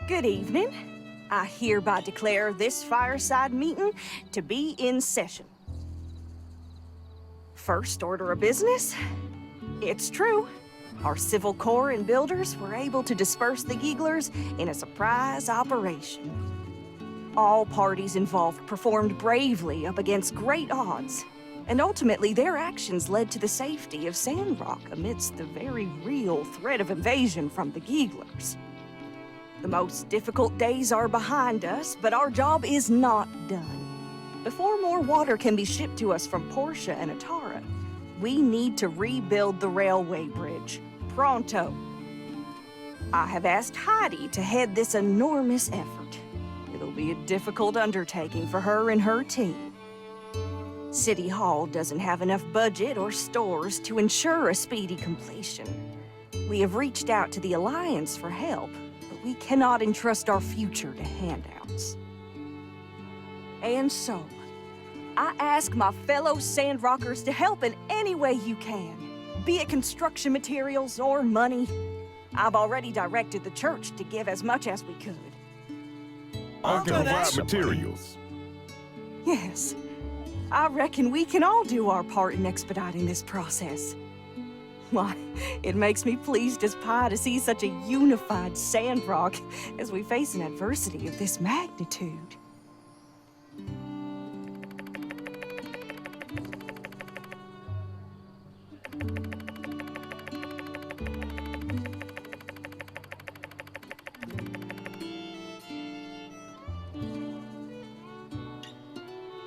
Good evening. I hereby declare this fireside meeting to be in session. First order of business. It's true. Our civil corps and builders were able to disperse the Gieglers in a surprise operation. All parties involved performed bravely up against great odds, and ultimately their actions led to the safety of Sandrock amidst the very real threat of invasion from the Gieglers. The most difficult days are behind us, but our job is not done. Before more water can be shipped to us from Portia and Atara, we need to rebuild the railway bridge. Pronto. I have asked Heidi to head this enormous effort. It'll be a difficult undertaking for her and her team. City Hall doesn't have enough budget or stores to ensure a speedy completion. We have reached out to the Alliance for help, but we cannot entrust our future to handouts. And so, I ask my fellow Sandrockers to help in any way you can, be it construction materials or money. I've already directed the church to give as much as we could. I can provide materials. Yes, I reckon we can all do our part in expediting this process. Why, it makes me pleased as pie to see such a unified Sandrock as we face an adversity of this magnitude.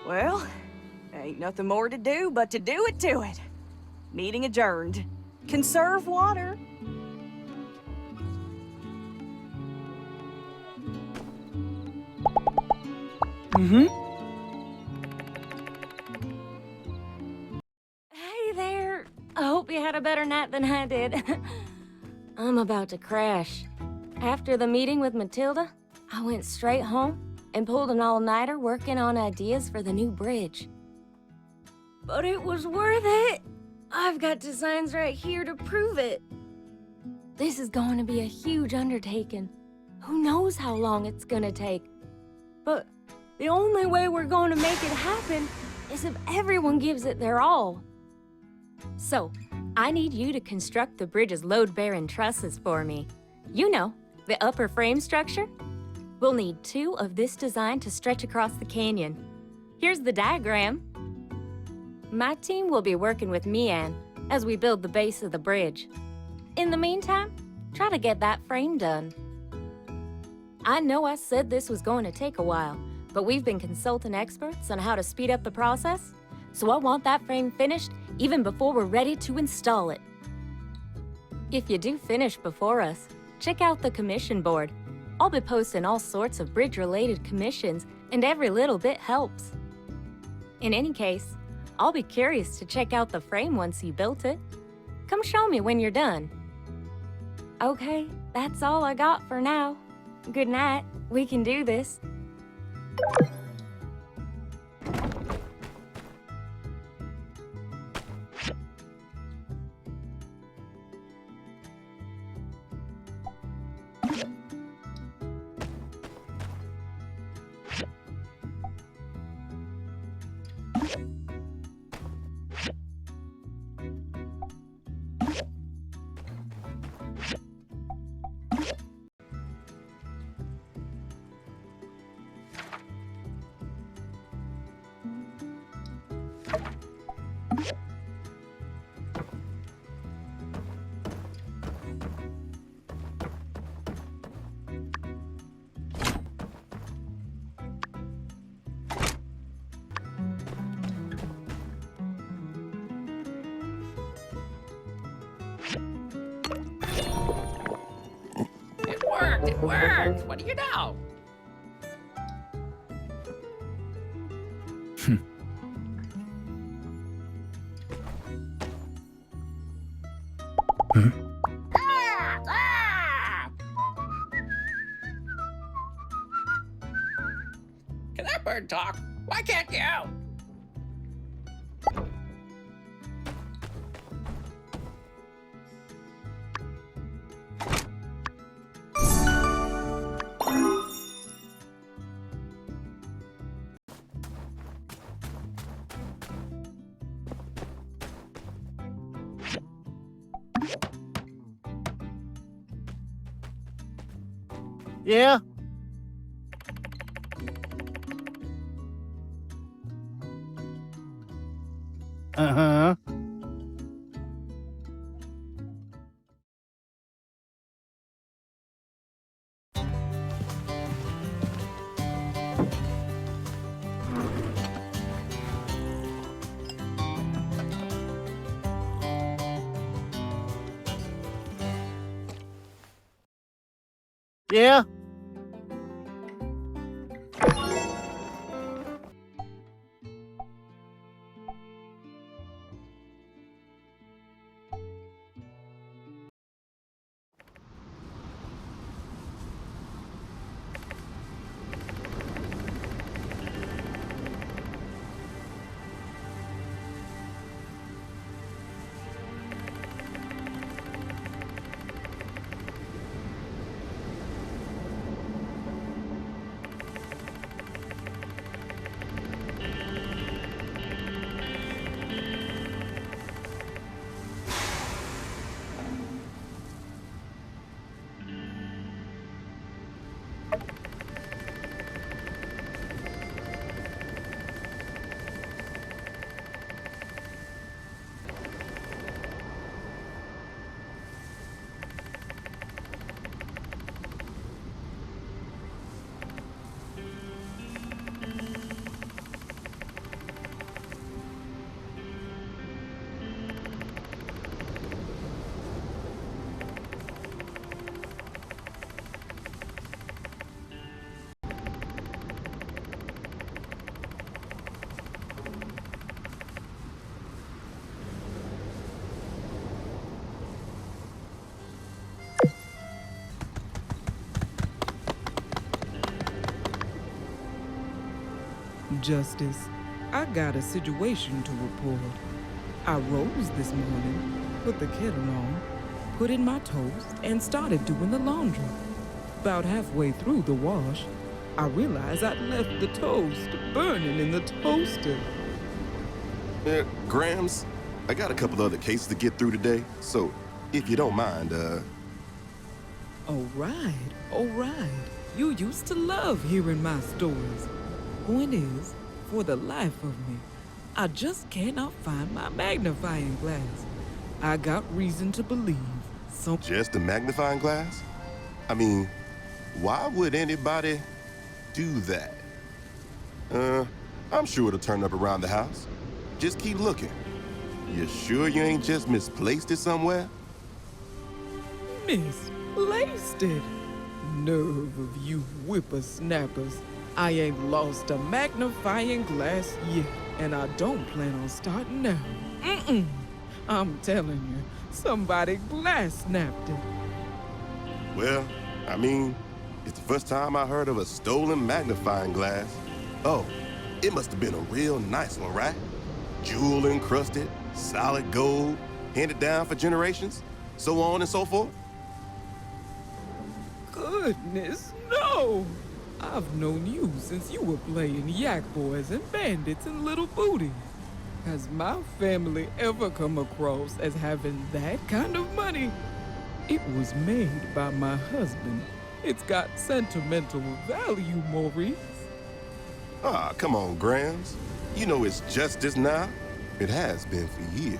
Well, ain't nothing more to do but to do it. Meeting adjourned. Conserve water. Hey there. I hope you had a better night than I did. I'm about to crash. After the meeting with Matilda, I went straight home and pulled an all-nighter working on ideas for the new bridge. But it was worth it. I've got designs right here to prove it. This is going to be a huge undertaking. Who knows how long it's gonna take? But the only way we're going to make it happen is if everyone gives it their all. So, I need you to construct the bridge's load-bearing trusses for me. You know, the upper frame structure. We'll need 2 of this design to stretch across the canyon. Here's the diagram. My team will be working with Mian as we build the base of the bridge. In the meantime, try to get that frame done. I know I said this was going to take a while, but we've been consulting experts on how to speed up the process, so I want that frame finished even before we're ready to install it. If you do finish before us, check out the commission board. I'll be posting all sorts of bridge-related commissions, and every little bit helps. In any case, I'll be curious to check out the frame once you built it. Come show me when you're done. Okay, that's all I got for now. Good night. We can do this. It worked! What do you know? Can that bird talk? Why can't you? Yeah? Uh-huh. Yeah? Justice, I got a situation to report. I rose this morning, put the kettle on, put in my toast, and started doing the laundry. About halfway through the wash, I realized I'd left the toast burning in the toaster. Grams, I got a couple other cases to get through today, so if you don't mind, All right. You used to love hearing my stories. Point is, for the life of me, I just cannot find my magnifying glass. I got reason to believe some... just a magnifying glass? I mean, why would anybody do that? I'm sure it'll turn up around the house. Just keep looking. You sure you ain't just misplaced it somewhere? Misplaced it? Nerve of you whippersnappers. I ain't lost a magnifying glass yet, and I don't plan on starting now. I'm telling you, somebody glass snapped it. Well, I mean, it's the first time I heard of a stolen magnifying glass. Oh, it must have been a real nice one, right? Jewel encrusted, solid gold, handed down for generations, so on and so forth. Goodness, no! I've known you since you were playing yak boys and bandits and little booties. Has my family ever come across as having that kind of money? It was made by my husband. It's got sentimental value, Maurice. Ah, come on, Grams. You know it's justice now. It has been for years.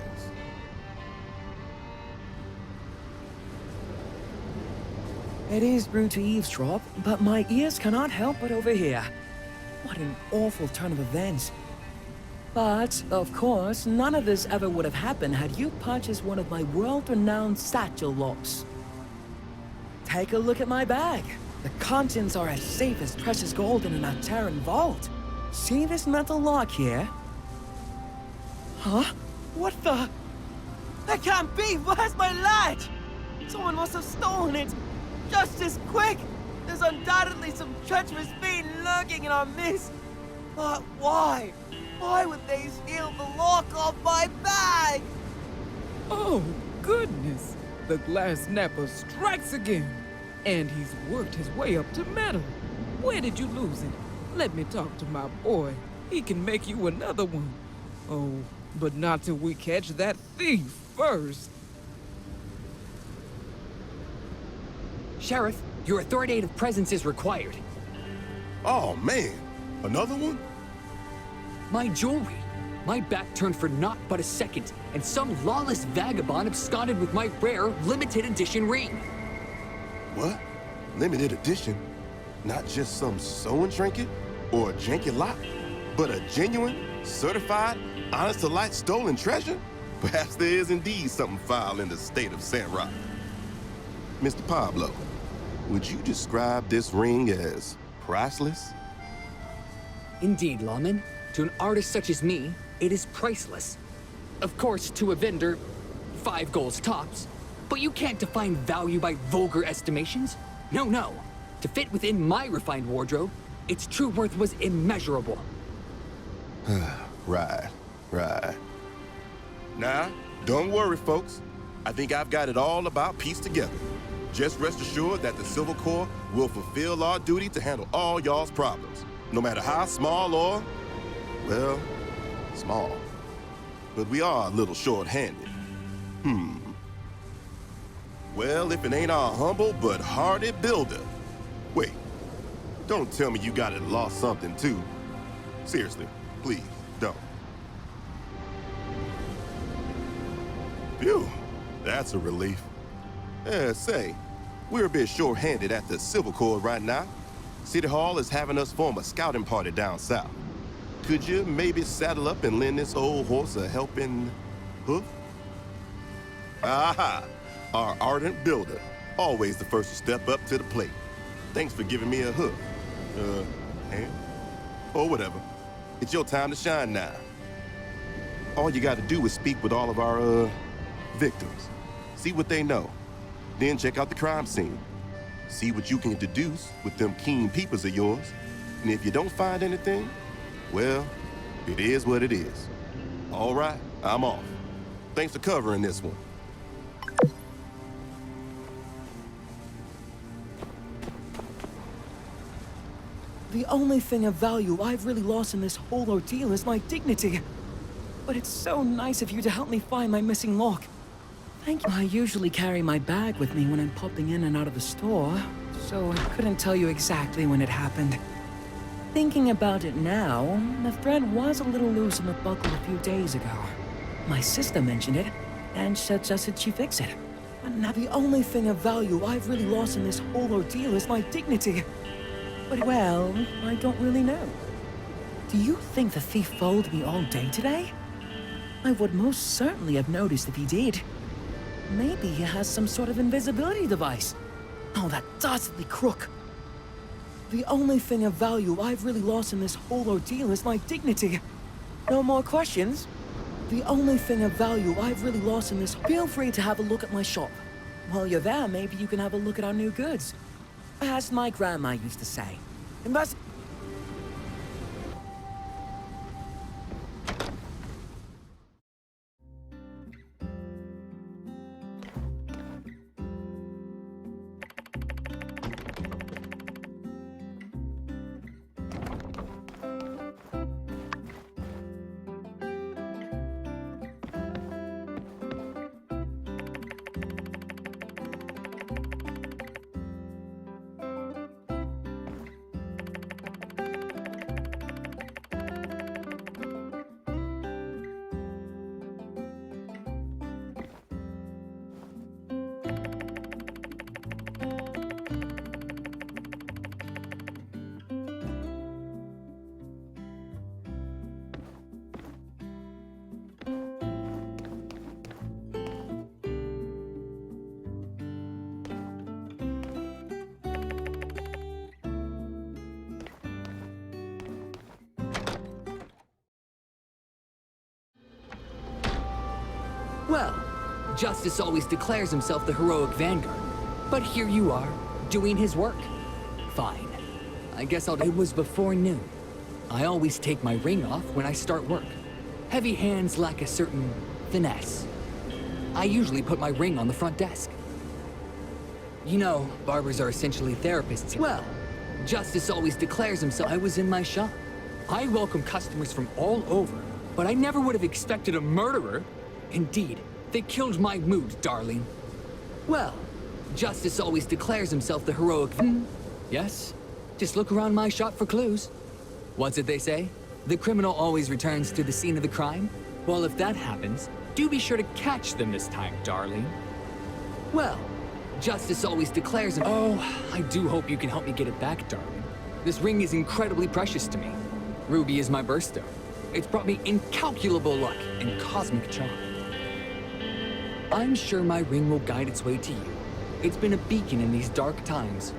It is rude to eavesdrop, but my ears cannot help but overhear. What an awful turn of events. But, of course, none of this ever would have happened had you purchased one of my world-renowned satchel locks. Take a look at my bag. The contents are as safe as precious gold in an Ataran vault. See this metal lock here? Huh? What the? That can't be! Where's my latch? Someone must have stolen it! Justice, quick! There's undoubtedly some treacherous fiend lurking in our midst. But why? Why would they steal the lock off my bag? Oh, goodness! The glass snapper strikes again. And he's worked his way up to metal. Where did you lose it? Let me talk to my boy. He can make you another one. Oh, but not till we catch that thief first. Sheriff, Your authoritative presence is required. Oh, man. Another one? My jewelry. My back turned for naught but a second, and some lawless vagabond absconded with my rare, limited edition ring. What? Limited edition? Not just some sewing trinket or a janky lock, but a genuine, certified, honest-to-light stolen treasure? Perhaps there is indeed something foul in the state of San Rock. Mr. Pablo, would you describe this ring as priceless? Indeed, lawman. To an artist such as me, it is priceless. Of course, to a vendor, 5 golds tops. But you can't define value by vulgar estimations. No, no. To fit within my refined wardrobe, its true worth was immeasurable. Right. Nah, don't worry, folks. I think I've got it all about pieced together. Just rest assured that the Civil Corps will fulfill our duty to handle all y'all's problems, no matter how small or, well, small. But we are a little short-handed. Well, if it ain't our humble but hardy builder. Wait, don't tell me you got it lost something too. Seriously, please, don't. Phew, that's a relief. Say, we're a bit short-handed at the Civil Corps right now. City Hall is having us form a scouting party down south. Could you maybe saddle up and lend this old horse a helping hoof? Aha! Our ardent builder, always the first to step up to the plate. Thanks for giving me a hoof. Hand? Or whatever. It's your time to shine now. All you gotta do is speak with all of our, victims. See what they know. Then check out the crime scene. See what you can deduce with them keen peepers of yours. And if you don't find anything, well, it is what it is. All right, I'm off. Thanks for covering this one. The only thing of value I've really lost in this whole ordeal is my dignity. But it's so nice of you to help me find my missing lock. Thank you. I usually carry my bag with me when I'm popping in and out of the store, so I couldn't tell you exactly when it happened. Thinking about it now, the thread was a little loose in the buckle a few days ago. My sister mentioned it, and suggested she fix it. But now the only thing of value I've really lost in this whole ordeal is my dignity. But, well, I don't really know. Do you think the thief followed me all day today? I would most certainly have noticed if he did. Maybe he has some sort of invisibility device. Oh, that dastardly crook. The only thing of value I've really lost in this whole ordeal is my dignity. No more questions? The only thing of value I've really lost in this... Feel free to have a look at my shop. While you're there, maybe you can have a look at our new goods. As my grandma used to say. Invest... Well, Justice always declares himself the heroic vanguard. But here you are, doing his work. Fine. I guess it was before noon. I always take my ring off when I start work. Heavy hands lack a certain finesse. I usually put my ring on the front desk. You know, barbers are essentially therapists. Well, Justice always declares himself. I was in my shop. I welcome customers from all over, but I never would have expected a murderer. Indeed, they killed my mood, darling. Well, justice always declares himself the heroic. Yes? Just look around my shop for clues. What's it they say? The criminal always returns to the scene of the crime? Well, if that happens, do be sure to catch them this time, darling. Well, justice always declares. Oh, I do hope you can help me get it back, darling. This ring is incredibly precious to me. Ruby is my birthstone. It's brought me incalculable luck and cosmic charm. I'm sure my ring will guide its way to you. It's been a beacon in these dark times.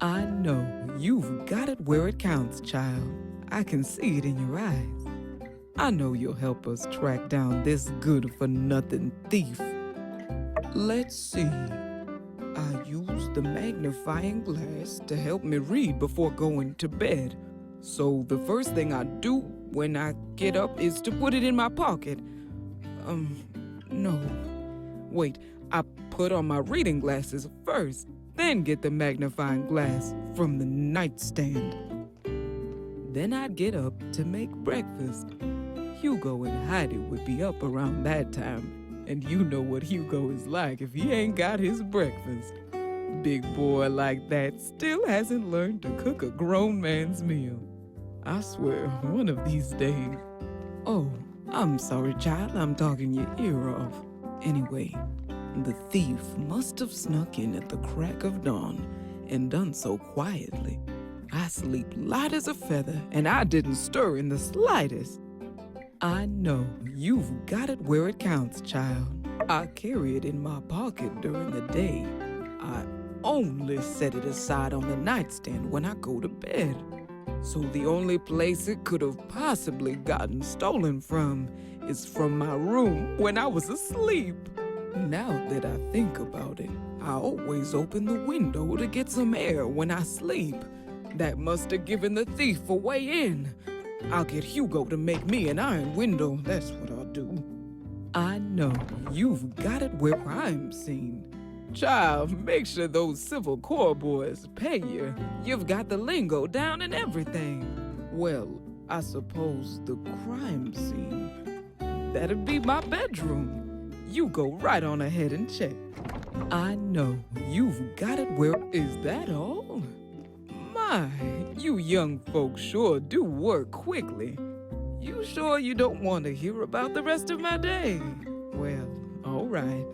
I know you've got it where it counts, child. I can see it in your eyes. I know you'll help us track down this good-for-nothing thief. Let's see. I used the magnifying glass to help me read before going to bed. So the first thing I do when I get up is to put it in my pocket. No. Wait, I put on my reading glasses first, then get the magnifying glass from the nightstand. Then I'd get up to make breakfast. Hugo and Heidi would be up around that time, and you know what Hugo is like if he ain't got his breakfast. Big boy like that still hasn't learned to cook a grown man's meal. I swear, one of these days. Oh, I'm sorry, child, I'm talking your ear off. Anyway, the thief must have snuck in at the crack of dawn and done so quietly. I sleep light as a feather, and I didn't stir in the slightest. I know you've got it where it counts, child. I carry it in my pocket during the day. I only set it aside on the nightstand when I go to bed. So the only place it could have possibly gotten stolen from is from my room when I was asleep. Now that I think about it, I always open the window to get some air when I sleep. That must have given the thief a way in. I'll get Hugo to make me an iron window, that's what I'll do. I know you've got it where crime scene. Child, make sure those Civil Corps boys pay you. You've got the lingo down and everything. Well, I suppose the crime scene, that'd be my bedroom. You go right on ahead and check. I know you've got it where... Is that all? My, you young folks sure do work quickly. You sure you don't want to hear about the rest of my day? Well, all right.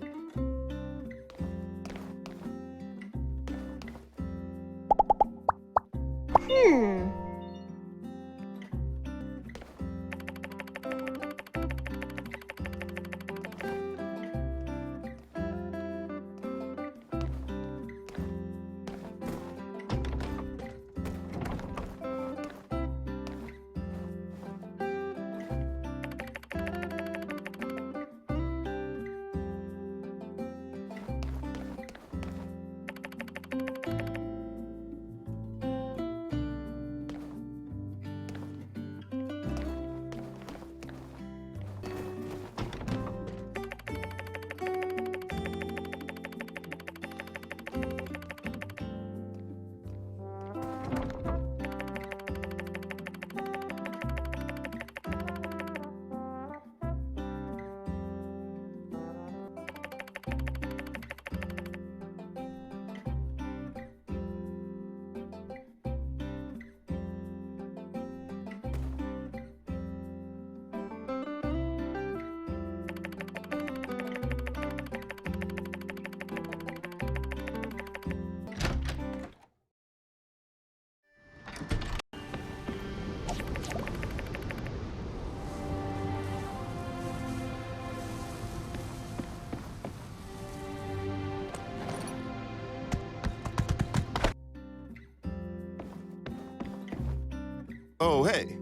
Oh, hey.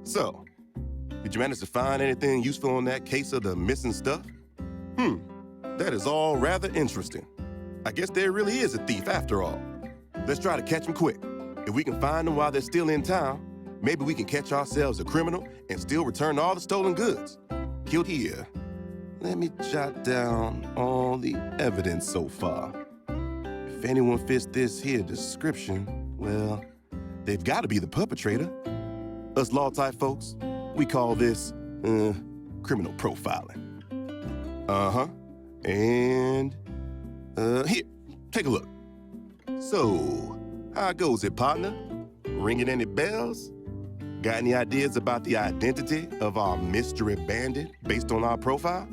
So, did you manage to find anything useful on that case of the missing stuff? That is all rather interesting. I guess there really is a thief after all. Let's try to catch him quick. If we can find them while they're still in town, maybe we can catch ourselves a criminal and still return all the stolen goods. Killed here. Let me jot down all the evidence so far. If anyone fits this here description, well, they've got to be the perpetrator. Us law-type folks, we call this, criminal profiling. Uh-huh. And, here, take a look. So, how goes it, partner? Ringing any bells? Got any ideas about the identity of our mystery bandit based on our profile?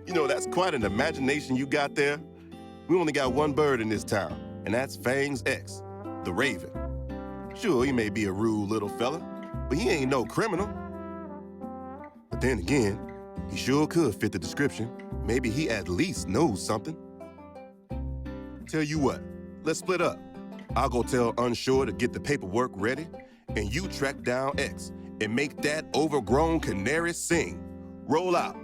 You know, that's quite an imagination you got there. We only got one bird in this town, and that's Fang's ex, the Raven. Sure, he may be a rude little fella, but he ain't no criminal. But then again, he sure could fit the description. Maybe he at least knows something. Tell you what, let's split up. I'll go tell Unsure to get the paperwork ready, and you track down X and make that overgrown canary sing. Roll out.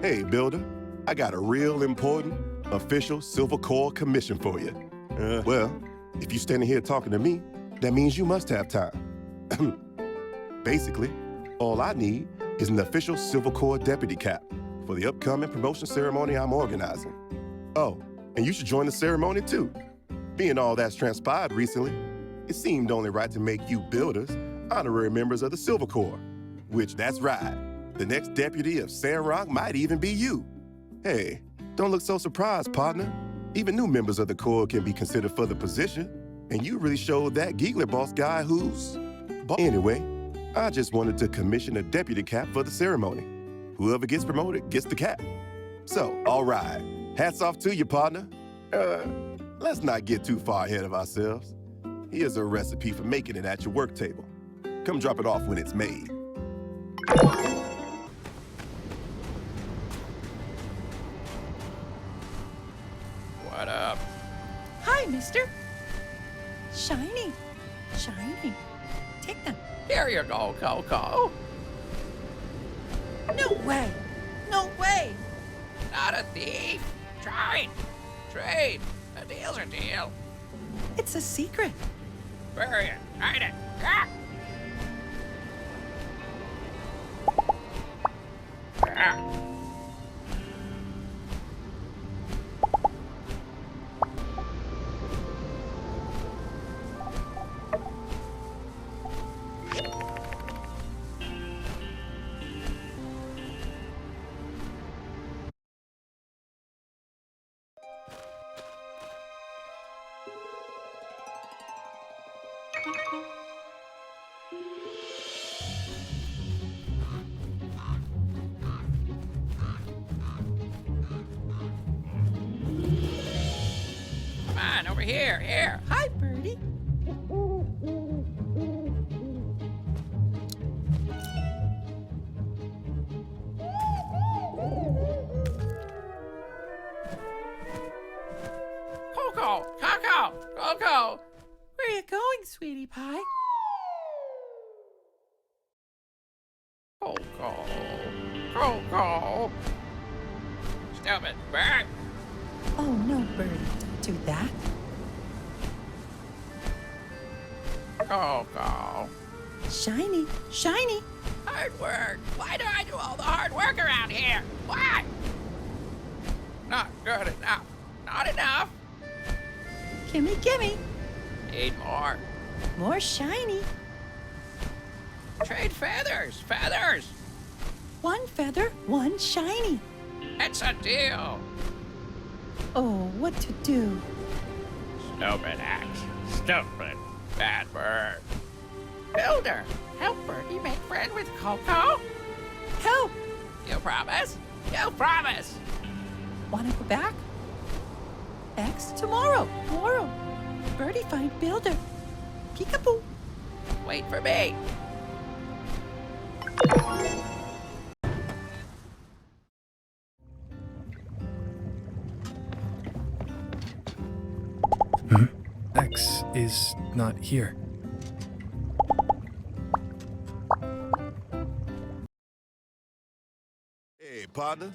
Hey, Builder, I got a real important official Silver Corps commission for you. Well, if you're standing here talking to me, that means you must have time. Basically, all I need is an official Silver Corps deputy cap for the upcoming promotion ceremony I'm organizing. Oh, and you should join the ceremony too. Being all that's transpired recently, it seemed only right to make you builders honorary members of the Silver Corps. Which, that's right, the next deputy of Sandrock might even be you. Hey, don't look so surprised, partner. Even new members of the Corps can be considered for the position, and you really showed that Giegler boss guy who's... Anyway, I just wanted to commission a deputy cap for the ceremony. Whoever gets promoted gets the cap. So, all right, hats off to you, partner. Let's not get too far ahead of ourselves. Here's a recipe for making it at your work table. Come drop it off when it's made. What up? Hi, mister. Shiny. Shiny. Take them. Here you go, Coco. No way. No way. Not a thief. Trade. Trade. A deal's a deal. It's a secret. Bury it. Hide it. Ah. Ah. Come on, over here, here. Hi, Birdie. Coco, Coco, Coco. Where are you going, sweetie pie? Coco, Coco. Stupid bird. Oh, no, Birdie. Don't do that. Coco. Shiny. Shiny. Hard work. Why do I do all the hard work around here? Why? Not good enough. Not enough. Gimme, gimme. Need more. More shiny. Trade feathers. Feathers. One feather, one shiny. It's a deal. Oh, what to do? Stupid axe. Stupid bad bird. Builder, help Birdie make friend with Coco. Help! You promise? You promise. Wanna go back? X tomorrow. Tomorrow. Birdie find builder. Peekaboo. Wait for me. X is not here. Hey, partner.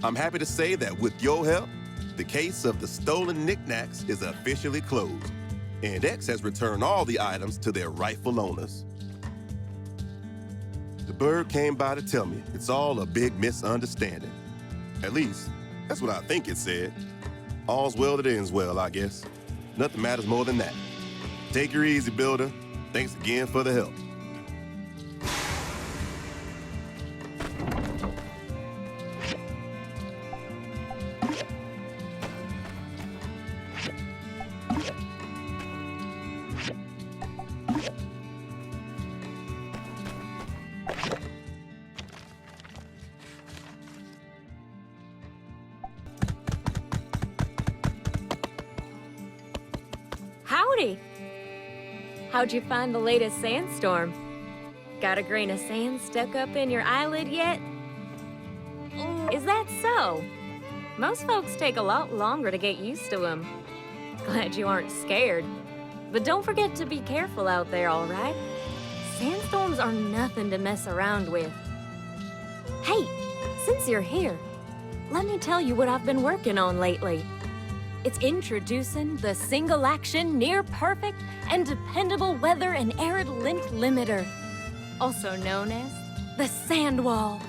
I'm happy to say that with your help, the case of the stolen knickknacks is officially closed, and X has returned all the items to their rightful owners. The bird came by to tell me it's all a big misunderstanding. At least, that's what I think it said. All's well that ends well, I guess. Nothing matters more than that. Take her easy, Builder. Thanks again for the help. Howdy! How'd you find the latest sandstorm? Got a grain of sand stuck up in your eyelid yet? Is that so? Most folks take a lot longer to get used to them. Glad you aren't scared. But don't forget to be careful out there, all right? Sandstorms are nothing to mess around with. Hey, since you're here, let me tell you what I've been working on lately. It's introducing the single-action, near-perfect, and dependable weather and arid lint limiter, also known as the sand wall.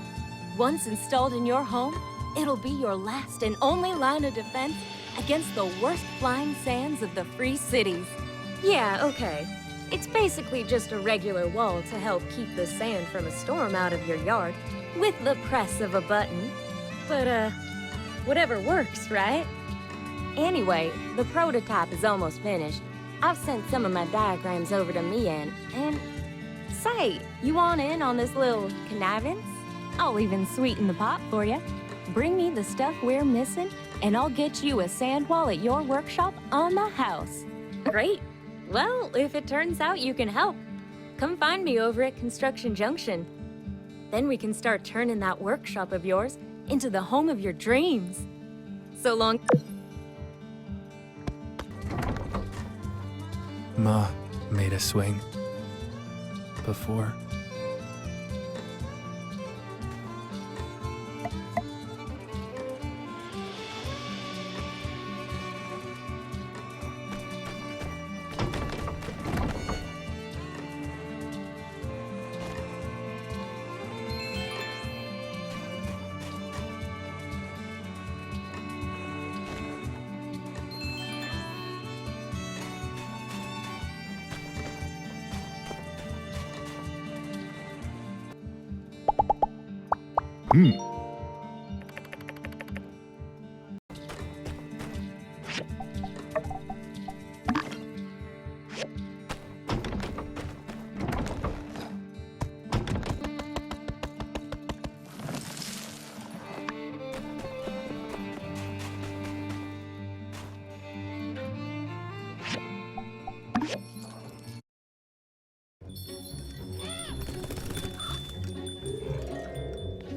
Once installed in your home, it'll be your last and only line of defense against the worst flying sands of the free cities. Yeah, okay. It's basically just a regular wall to help keep the sand from a storm out of your yard with the press of a button. But, whatever works, right? Anyway, the prototype is almost finished. I've sent some of my diagrams over to Mian, and say, you want in on this little connivance? I'll even sweeten the pot for you. Bring me the stuff we're missing, and I'll get you a sand wall at your workshop on the house. Great. Well, if it turns out you can help, come find me over at Construction Junction. Then we can start turning that workshop of yours into the home of your dreams. So long. Ma made a swing before.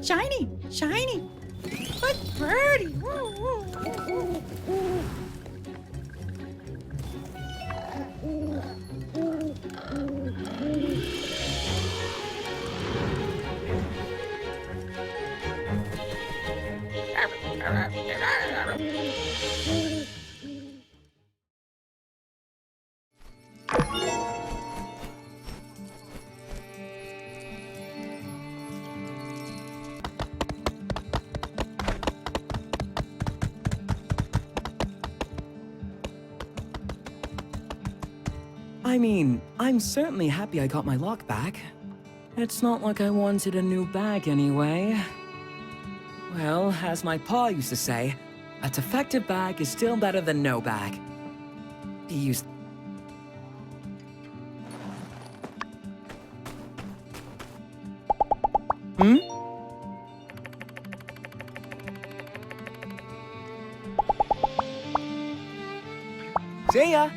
Shiny, shiny. Good birdie. I mean, I'm certainly happy I got my lock back. It's not like I wanted a new bag anyway. Well, as my pa used to say, a defective bag is still better than no bag. He used... Hmm? See ya!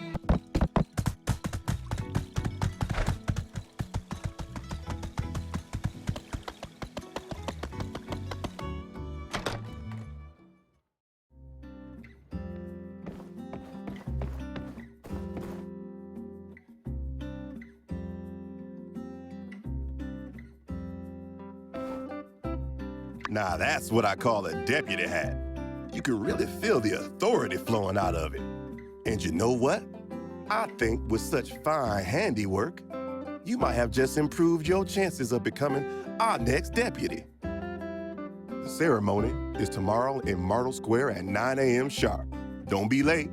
Now that's what I call a deputy hat. You can really feel the authority flowing out of it. And you know what? I think with such fine handiwork, you might have just improved your chances of becoming our next deputy. The ceremony is tomorrow in Myrtle Square at 9 a.m. sharp. Don't be late.